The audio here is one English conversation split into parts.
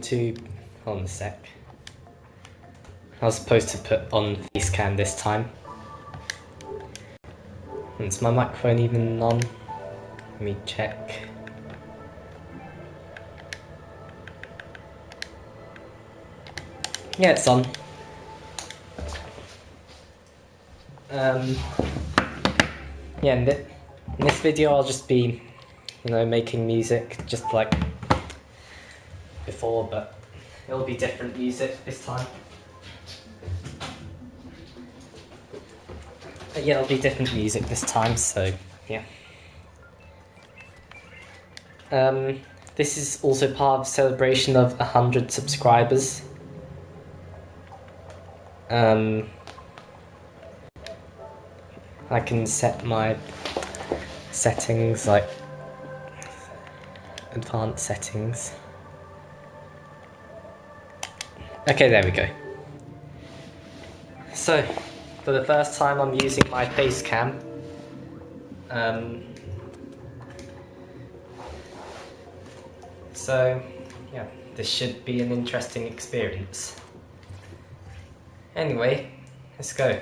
to hold on a sec. I was supposed to put on face cam this time. Is my microphone even on? Let me check. Yeah, it's on. Yeah, in this video I'll just be, making music just like before, but it'll be different music this time. But yeah, it'll be different music this time, so yeah. This is also part of a celebration of 100 subscribers. I can set my settings, like advanced settings. Okay, there we go. So, for the first time I'm using my face cam. So, yeah, this should be an interesting experience. Anyway, let's go.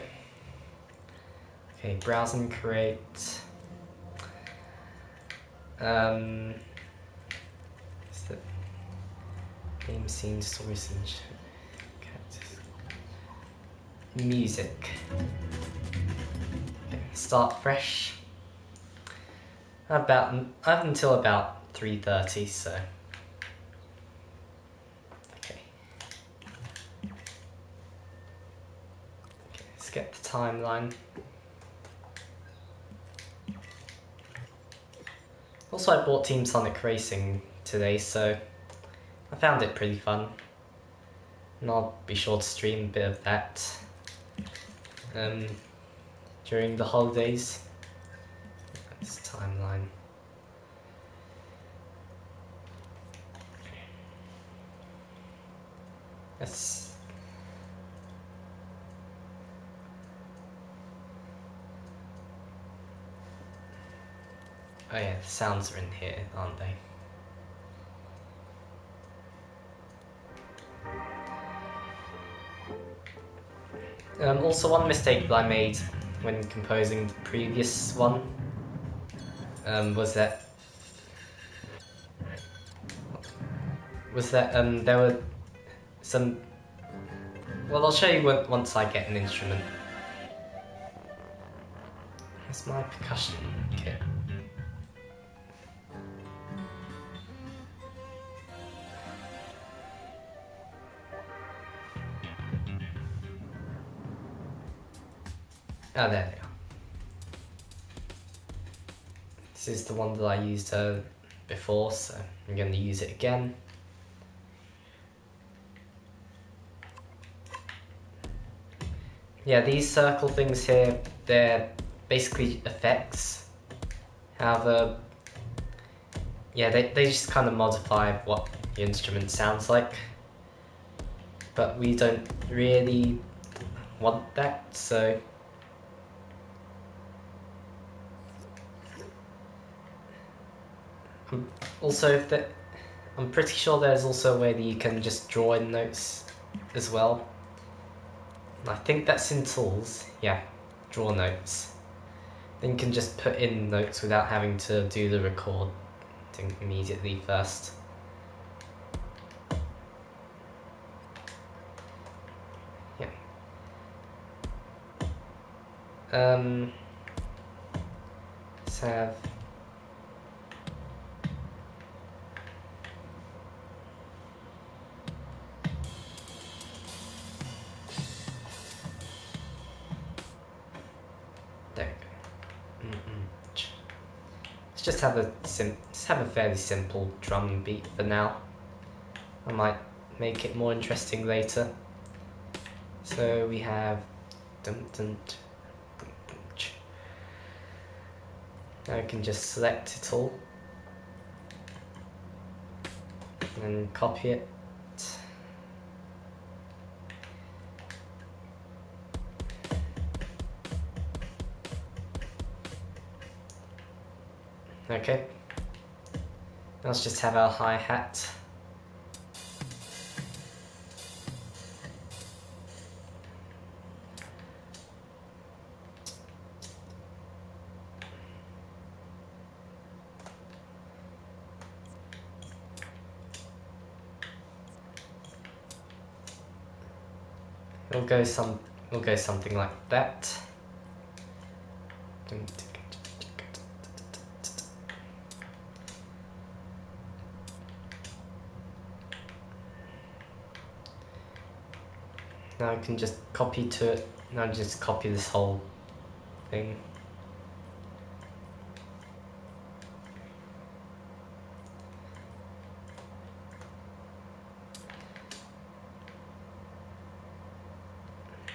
Okay, browse and create. It's the game scene, story scene, music. Okay, start fresh. I have until about 3:30, so. Okay. Let's get the timeline. Also, I bought Team Sonic Racing today, so I found it pretty fun. And I'll be sure to stream a bit of that during the holidays. This timeline. Let's. Oh yeah, the sounds are in here, aren't they? Also, one mistake that I made when composing the previous one was that there were some. Well, I'll show you once I get an instrument. Where's my percussion kit? Oh, there they are. This is the one that I used before, so I'm going to use it again. Yeah, these circle things here, they're basically effects. However, yeah, they just kind of modify what the instrument sounds like. But we don't really want that, so. Also, I'm pretty sure there's also a way that you can just draw in notes as well. I think that's in tools. Yeah, draw notes. Then you can just put in notes without having to do the recording immediately first. Yeah. Let's have. There we go. Let's just have a fairly simple drum beat for now. I might make it more interesting later. So we have now I can just select it all and copy it. Okay. Let's just have our hi-hat. We'll go something like that. Now I can just copy to it. Now just copy this whole thing.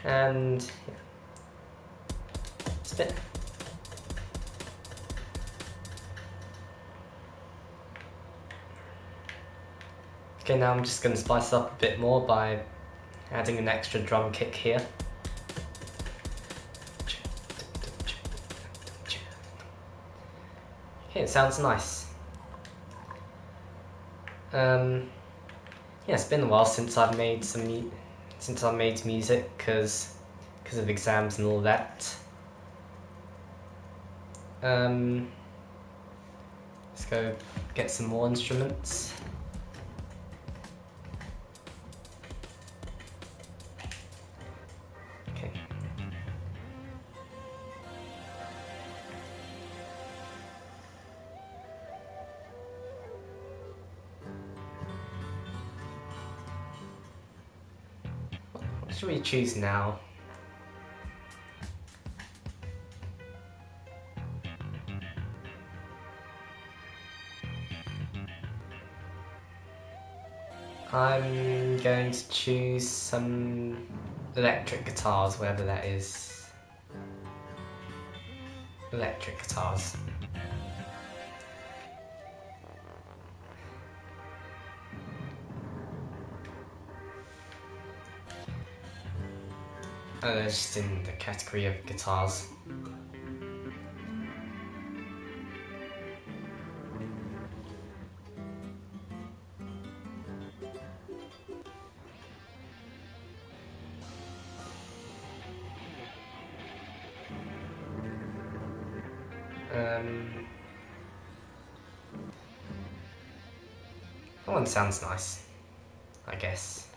And yeah. Spin. Okay, now I'm just going to spice it up a bit more by adding an extra drum kick here. Okay, it sounds nice. Yeah, it's been a while since I've made music because of exams and all that. Let's go get some more instruments. Okay. What should we choose now? I'm going to choose some electric guitars, wherever that is. Electric guitars. Oh, they're just in the category of guitars. That one sounds nice, I guess.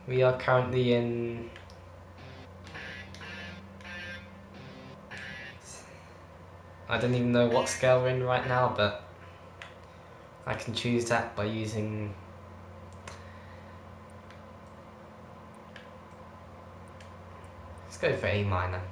We are currently in... I don't even know what scale we're in right now, but I can choose that by using... Let's go for A minor.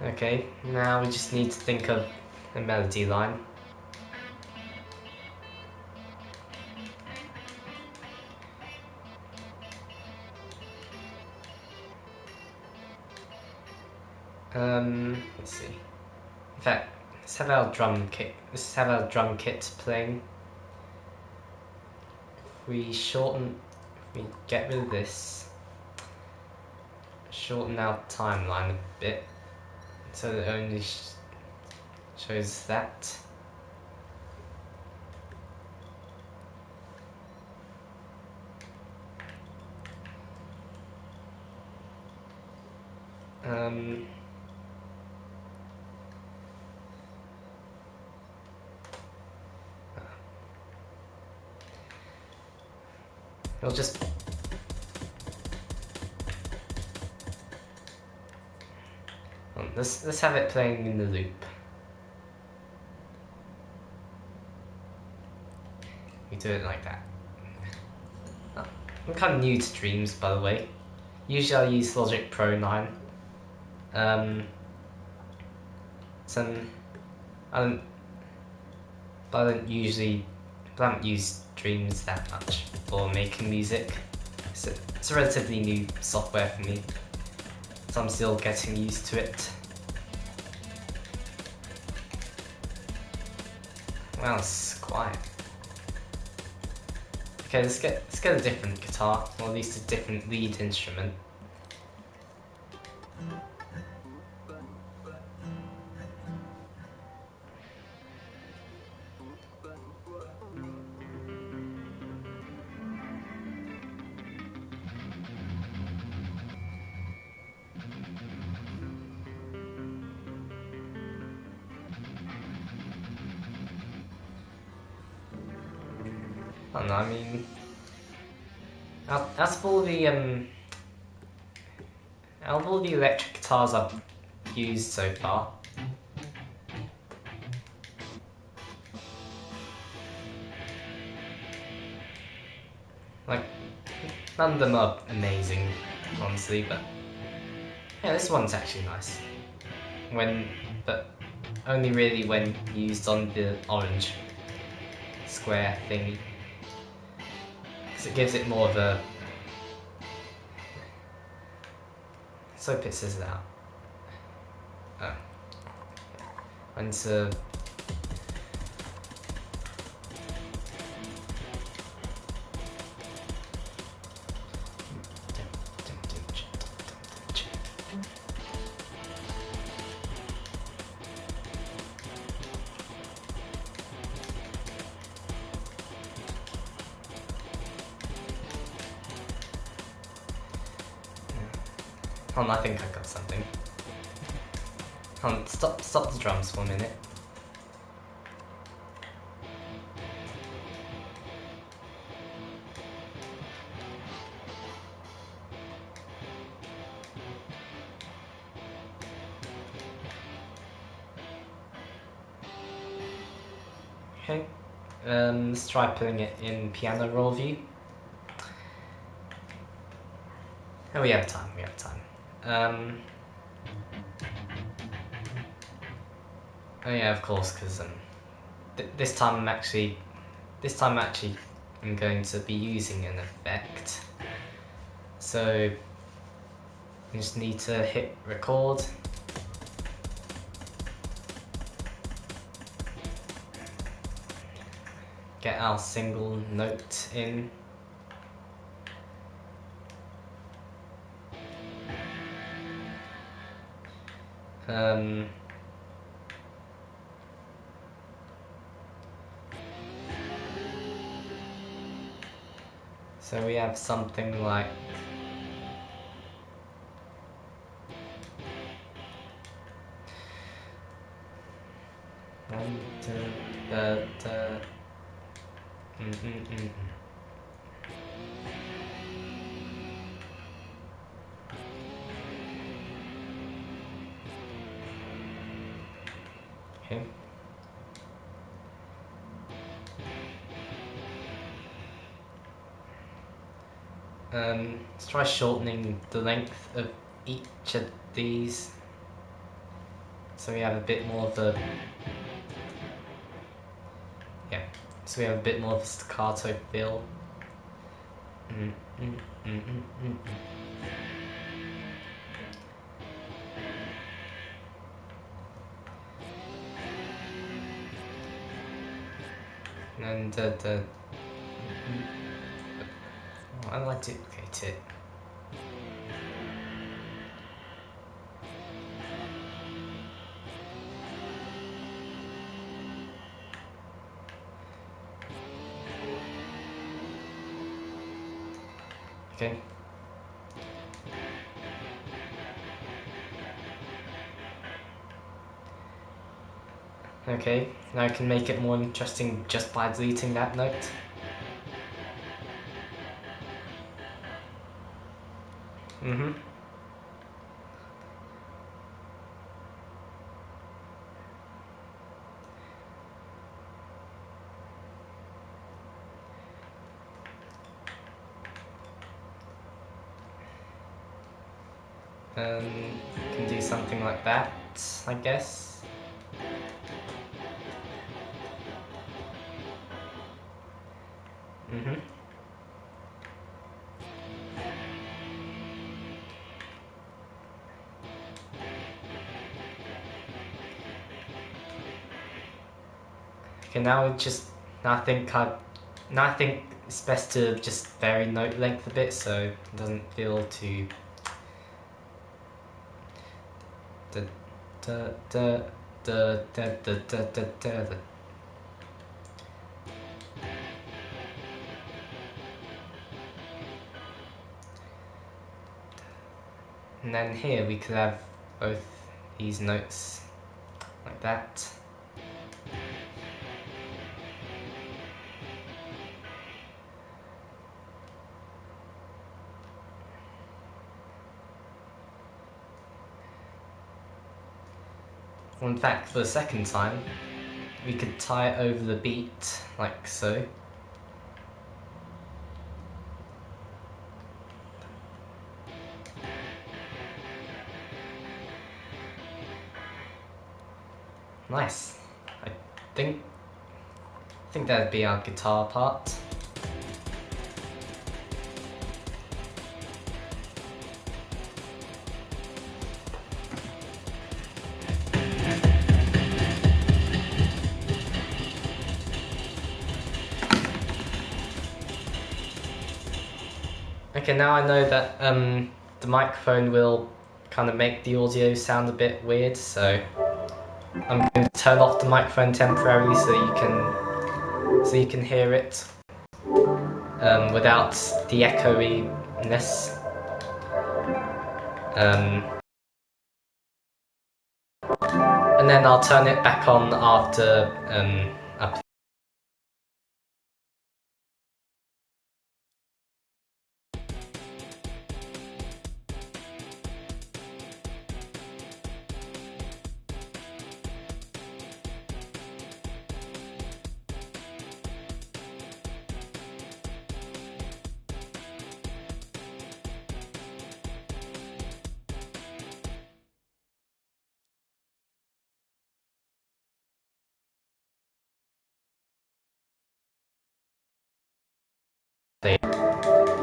Okay, now we just need to think of a melody line. Let's see. In fact, let's have our drum kit. Let's have our drum kit playing. If we get rid of this, shorten our timeline a bit, so that it only shows that. We'll just let's have it playing in the loop. We do it like that. Oh, I'm kind of new to Dreams, by the way. Usually I use Logic Pro 9. I haven't used Dreams that much for making music. It's a relatively new software for me, so I'm still getting used to it. Wow, it's quiet. Okay, let's get a different guitar, or at least a different lead instrument. I don't know, I mean, out of all the electric guitars I've used so far, like, none of them are amazing, honestly, but yeah, this one's actually nice. But only really when used on the orange square thingy, because it gives it more of a. So it says it out. Oh. I need to. Hold on, I think I got something. Hold on, stop the drums for a minute. Okay, let's try putting it in piano roll view. Oh, we have time, oh yeah, of course, because this time I'm actually I'm going to be using an effect. So we just need to hit record. Get our single note in. So we have something like Okay. Let's try shortening the length of each of these, so we have a bit more of the so we have a bit more of a staccato feel. And I like to duplicate it. Okay. Okay, now I can make it more interesting just by deleting that note. Can do something like that, I guess. Okay, now I think it's best to just vary note length a bit so it doesn't feel too. And then here we could have both these notes like that. In fact, for the second time, we could tie it over the beat, like so. Nice. I think that'd be our guitar part. Okay, now I know that the microphone will kind of make the audio sound a bit weird, so I'm going to turn off the microphone temporarily so you can hear it without the echoiness. And then I'll turn it back on after I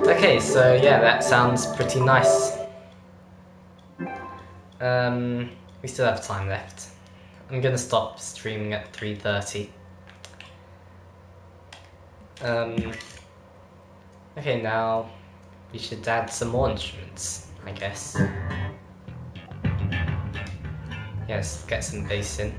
Okay, so yeah, that sounds pretty nice. We still have time left. I'm gonna stop streaming at 3:30. Okay, now we should add some more instruments, I guess. Yes, get some bass in.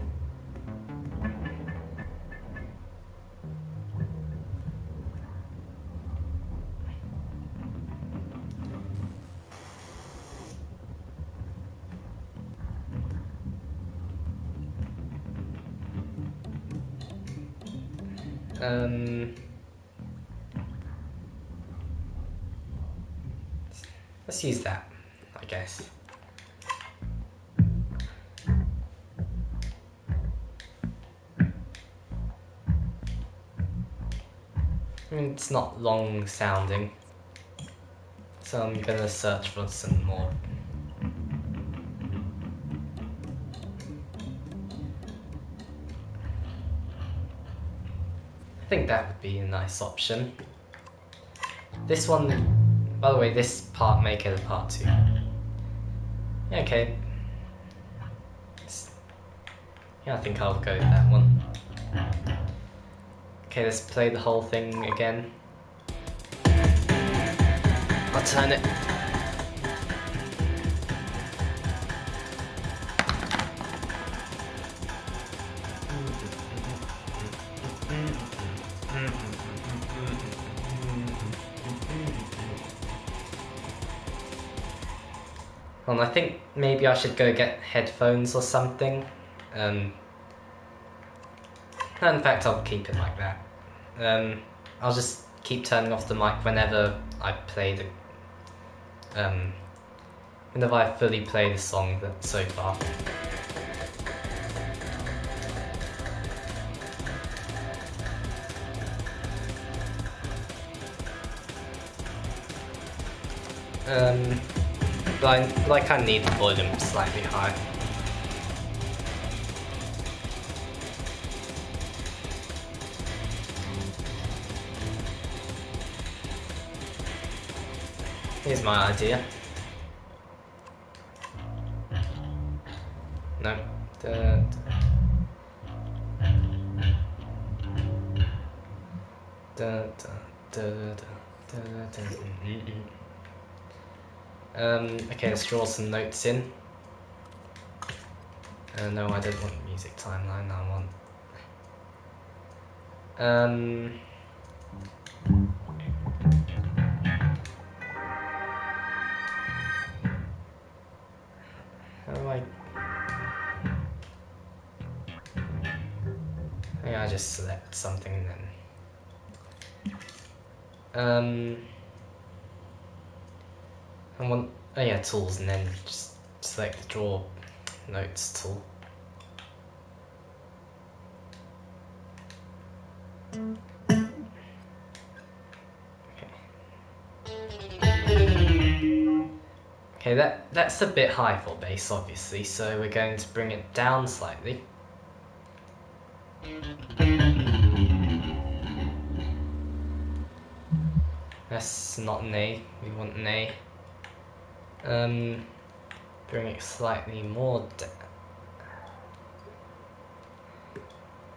Let's use that, I guess. I mean, it's not long sounding, so I'm gonna search for some more. I think that would be a nice option. This one, by the way, this part may get a part 2. Yeah, okay. Yeah, I think I'll go with that one. Okay, let's play the whole thing again. I'll turn it. I think maybe I should go get headphones or something. No, in fact, I'll keep it like that. I'll just keep turning off the mic whenever I play the whenever I fully play the song so far. But I kind of need the volume slightly high. Here's my idea. No. Okay, let's draw some notes in. No, I don't want music timeline, I want... How do I... Maybe I just select something and then... I want... Oh yeah, tools, and then just select the draw notes tool. Okay, that's a bit high for bass, obviously, so we're going to bring it down slightly. That's not an A, we want an A. Bring it slightly more down.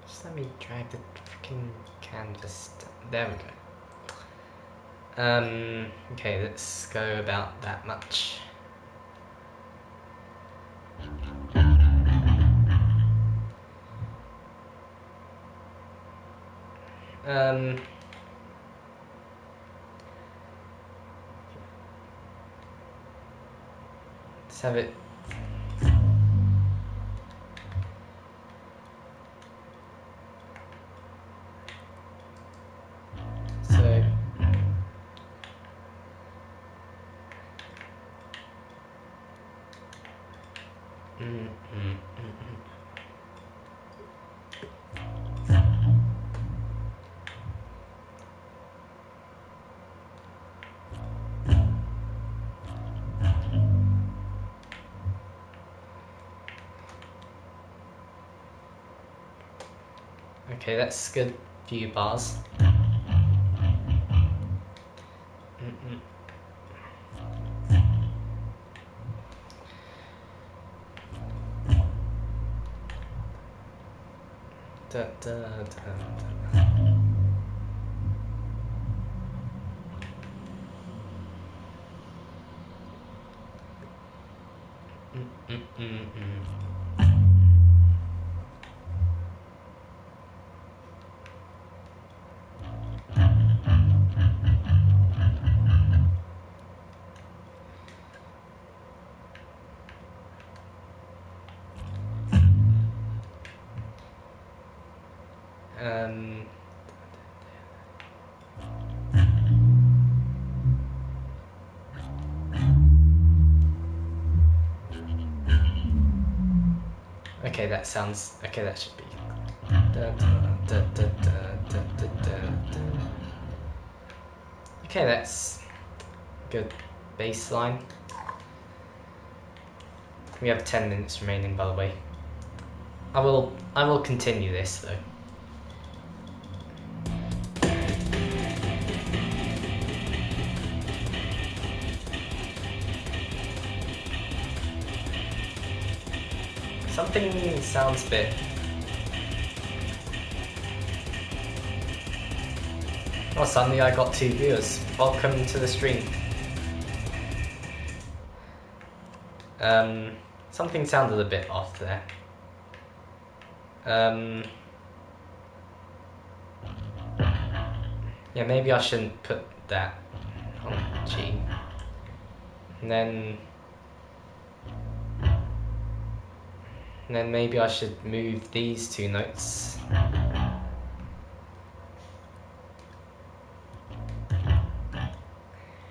Just let me drag the freaking canvas down. There we go. Okay, let's go about that much. Let's have it. So. Okay, that's good few bars. Da, da, da, Okay, that sounds okay. That should be. Da, da, da, da, da, da, da. Okay, that's good baseline. We have 10 minutes remaining, by the way. I will continue this though. Something sounds a bit. Oh, suddenly I got 2 viewers. Welcome to the stream. Something sounded a bit off there. Yeah, maybe I shouldn't put that on G. And then maybe I should move these 2 notes.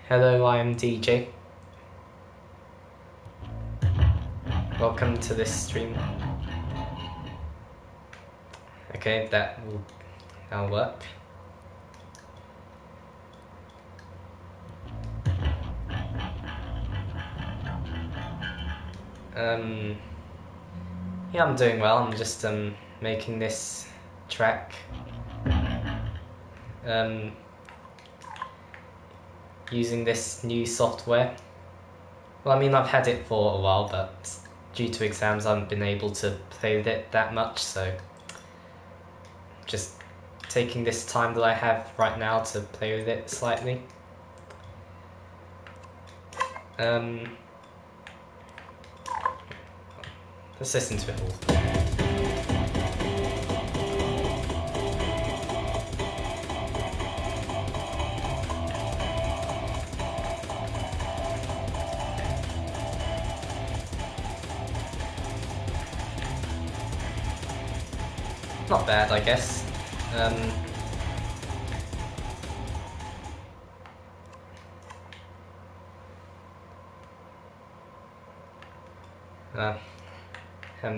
Hello, I am DJ. Welcome to this stream. Okay, that'll work. Yeah, I'm doing well. I'm just making this track. Using this new software. Well, I mean, I've had it for a while, but due to exams, I haven't been able to play with it that much, so just taking this time that I have right now to play with it slightly. Let's listen to it all. Not bad, I guess.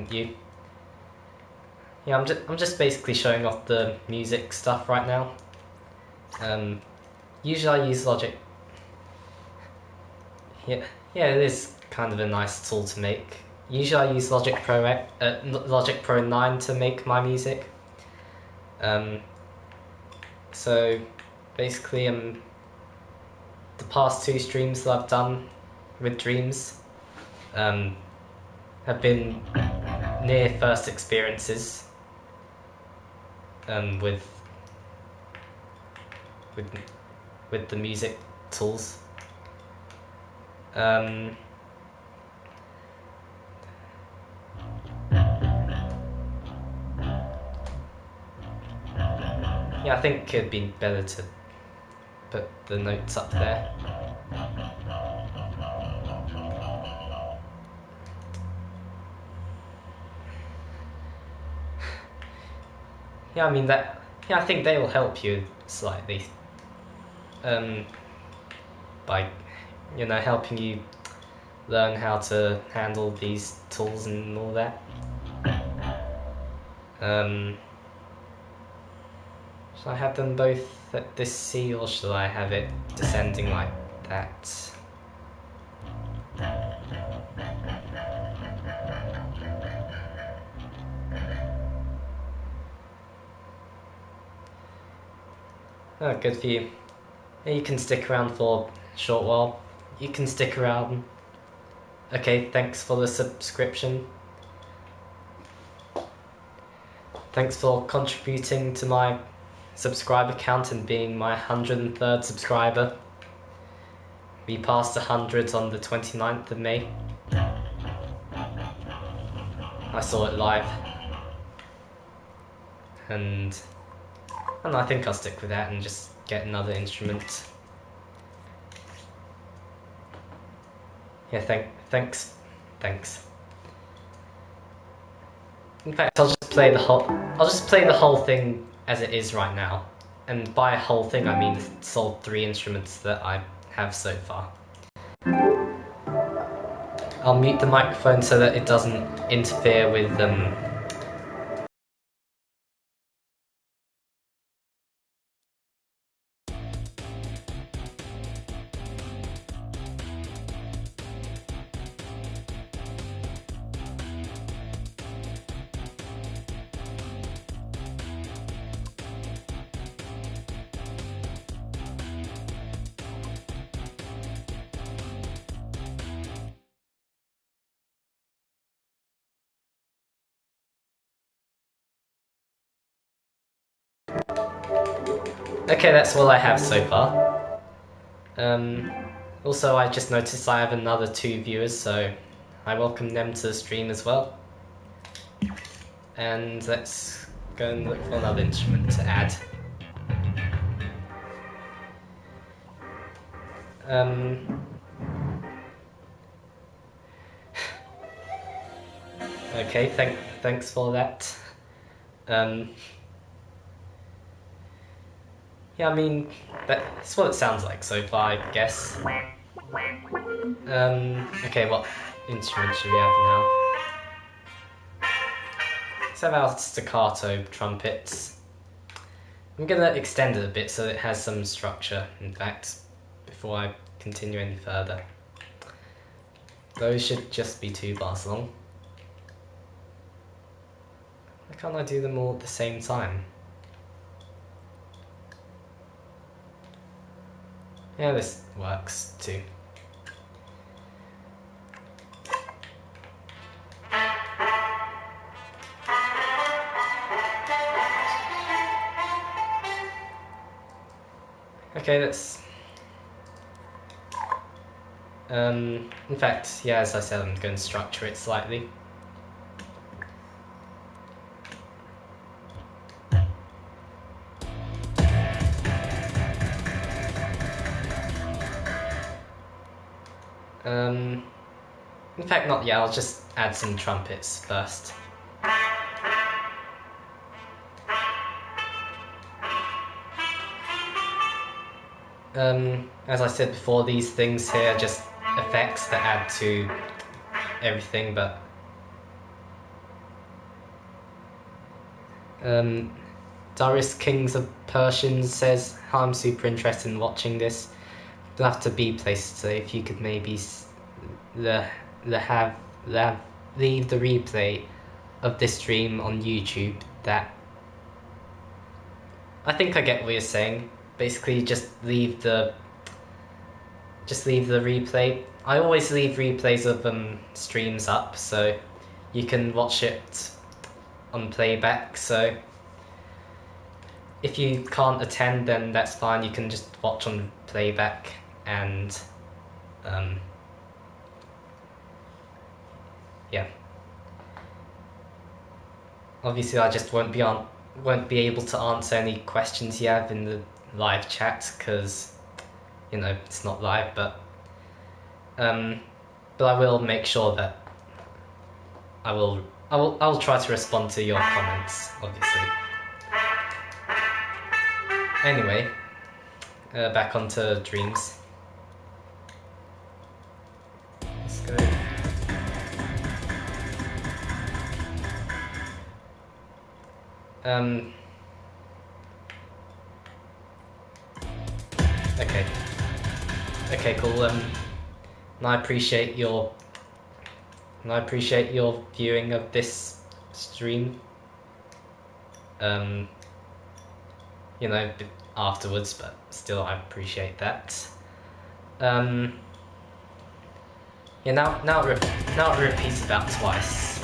You? Yeah, I'm just basically showing off the music stuff right now. Usually I use Logic. Yeah, Yeah, it is kind of a nice tool to make. Usually I use Logic Pro 9 to make my music. So basically, the past two streams that I've done with Dreams have been near first experiences with with with the music tools. Yeah, I think it'd be better to put the notes up there. Yeah, I mean that. Yeah, I think they will help you slightly. By helping you learn how to handle these tools and all that. Should I have them both at this C, or should I have it descending like that? Oh, good for you. Yeah, you can stick around for a short while. You can stick around. Okay, thanks for the subscription. Thanks for contributing to my subscriber count and being my 103rd subscriber. We passed 100 on the 29th of May. I saw it live. And I think I'll stick with that and just get another instrument. Yeah, thanks. In fact, I'll just play the whole thing as it is right now. And by whole thing, I mean the sole 3 instruments that I have so far. I'll mute the microphone so that it doesn't interfere with Okay, that's all I have so far. Also, I just noticed I have another 2 viewers, so I welcome them to the stream as well. And let's go and look for another instrument to add. Okay, thanks for that. Yeah, I mean, that's what it sounds like so far, I guess. Okay, what instrument should we have now? Let's have our staccato trumpets. I'm gonna extend it a bit so it has some structure, in fact, before I continue any further. Those should just be 2 bars long. Why can't I do them all at the same time? Yeah, this works too. Okay, that's... in fact, yeah, as I said, I'm going to structure it slightly. In fact, not yet, I'll just add some trumpets first. As I said before, these things here are just effects that add to everything, but Darius Kings of Persians says, "Hi, I'm super interested in watching this. You'll have to be places today. If you could maybe the the have the leave the replay of this stream on YouTube. That I think I get what you're saying. Basically, just leave the replay. I always leave replays of streams up, so you can watch it on playback. So if you can't attend, then that's fine. You can just watch on playback, and yeah. Obviously, I just won't be able to answer any questions you have in the live chat because it's not live. But I will make sure that I will try to respond to your comments, obviously. Anyway, back onto Dreams. Let's go. Okay. Okay, cool. And I appreciate your viewing of this stream. Afterwards, but still, I appreciate that. Yeah. Now it repeats about twice.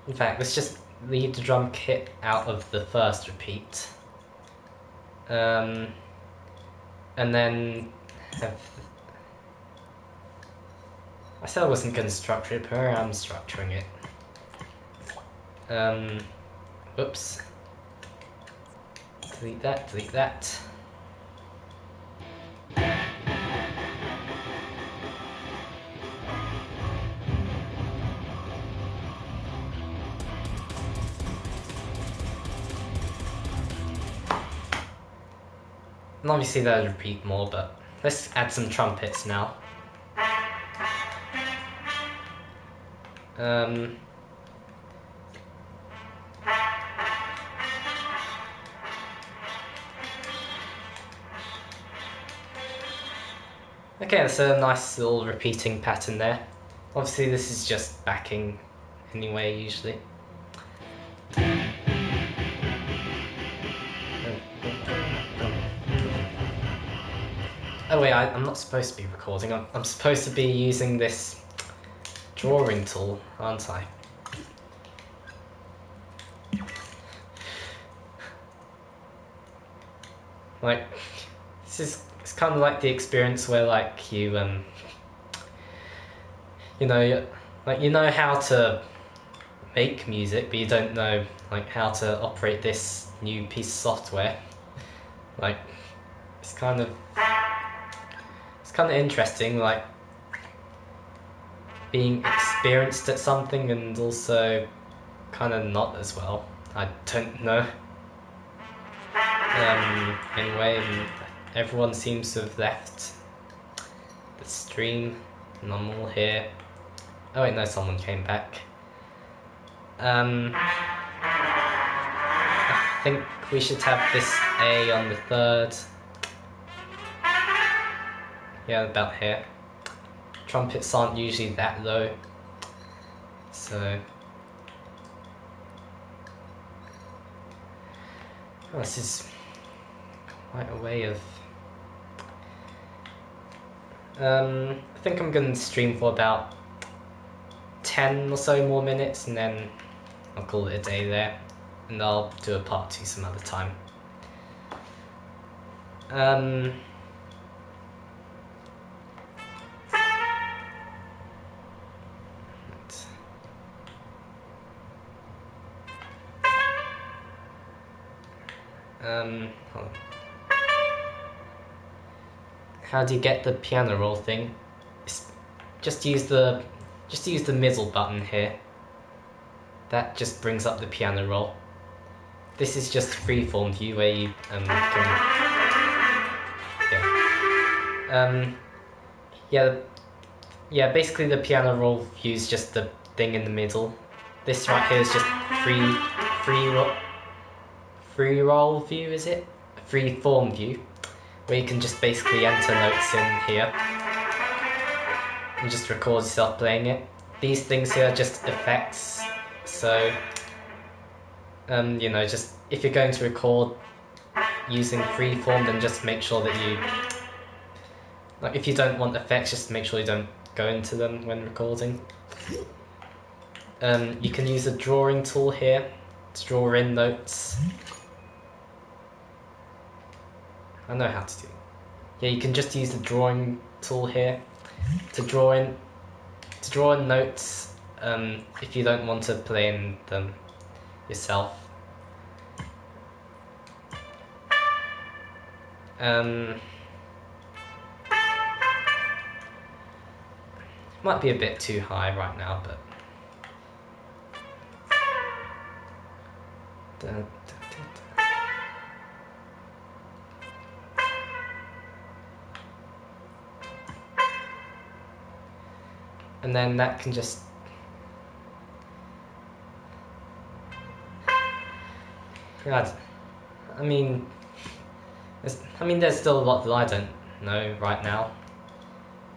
In fact, let's just leave the drum kit out of the first repeat. And then I said I wasn't going to structure it, but I'm structuring it. Whoops. Delete that, delete that. And obviously that'll repeat more, but let's add some trumpets now. Okay, that's a nice little repeating pattern there. Obviously this is just backing anyway, usually. Oh wait, I'm not supposed to be recording. I'm supposed to be using this drawing tool, aren't I? Like, it's kind of like the experience where like you know how to make music, but you don't know like how to operate this new piece of software. Like, it's kind of interesting, like being experienced at something and also kind of not as well. I don't know. Anyway, everyone seems to have left the stream, and I'm all here. Oh wait, no, someone came back. I think we should have this A on the third. Yeah, about here. Trumpets aren't usually that low, so this is quite a way of. I think I'm going to stream for about 10 or so more minutes, and then I'll call it a day there, and I'll do a part 2 some other time. Hold on. How do you get the piano roll thing? Just use the middle button here. That just brings up the piano roll. This is just freeform view where you can basically the piano roll view is just the thing in the middle. This right here is just free roll view, is it? Free form view. where you can just basically enter notes in here and just record yourself playing it. These things here are just effects, so you know, just if you're going to record using freeform, then just make sure that you, like, if you don't want effects, just make sure you don't go into them when recording. You can use the drawing tool here to draw in notes. I know how to do it. Yeah, you can just use the drawing tool here to draw in notes if you don't want to play in them yourself. Might be a bit too high right now, but and then that can just I mean, there's still a lot that I don't know right now.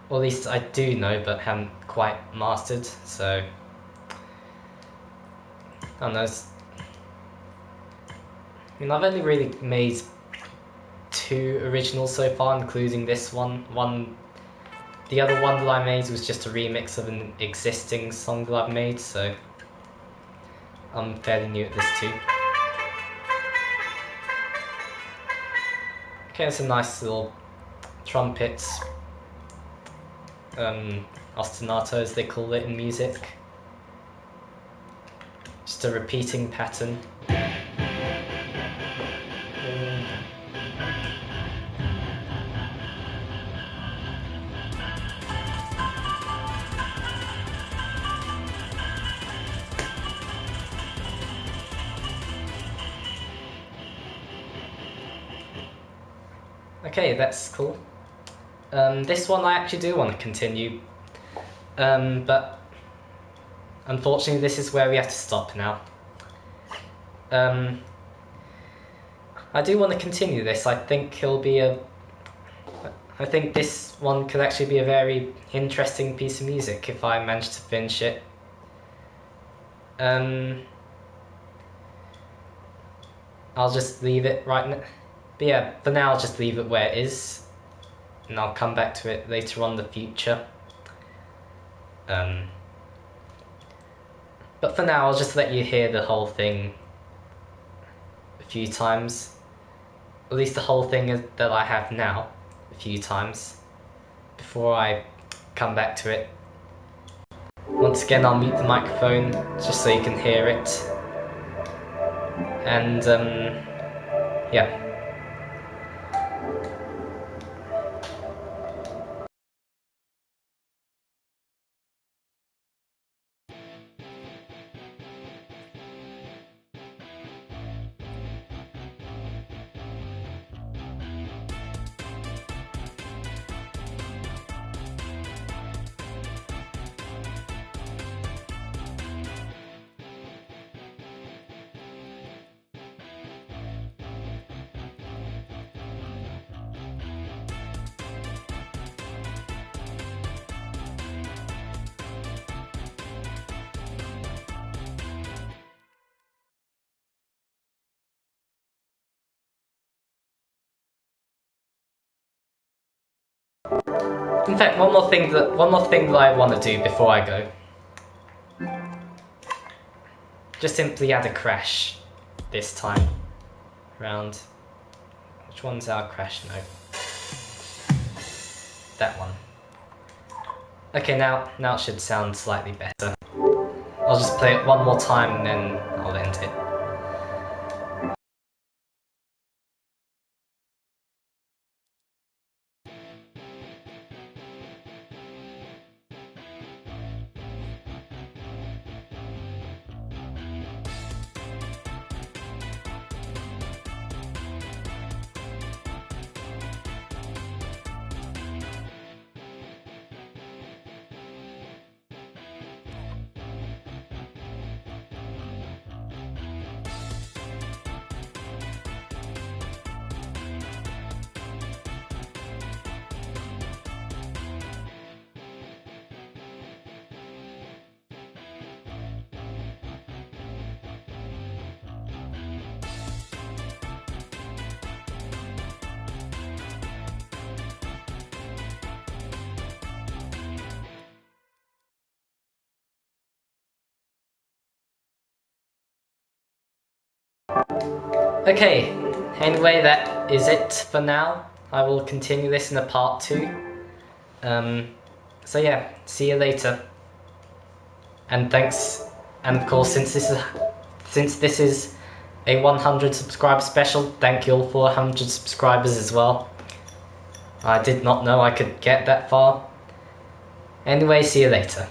Or at least I do know, but haven't quite mastered, so I don't know. I've only really made 2 originals so far, including this one. The other one that I made was just a remix of an existing song that I've made, so I'm fairly new at this too. Okay, it's a nice little trumpets, ostinato as they call it in music. Just a repeating pattern. Okay, that's cool. This one I actually do want to continue, but unfortunately this is where we have to stop now. I do want to continue this. I think this one could actually be a very interesting piece of music if I manage to finish it. I'll just leave it right now. But yeah, for now I'll just leave it where it is, and I'll come back to it later on in the future. But for now I'll just let you hear the whole thing a few times. At least the whole thing that I have now a few times before I come back to it. Once again I'll mute the microphone just so you can hear it. And yeah. In fact, one more thing that I want to do before I go. Just simply add a crash this time round. Which one's our crash note? That one. Okay, now it should sound slightly better. I'll just play it one more time and then I'll end it. Okay, anyway, that is it for now. I will continue this in a part 2. So yeah, see you later. And thanks, and of course, since this is a 100 subscriber special, thank you all for 100 subscribers as well. I did not know I could get that far. Anyway, see you later.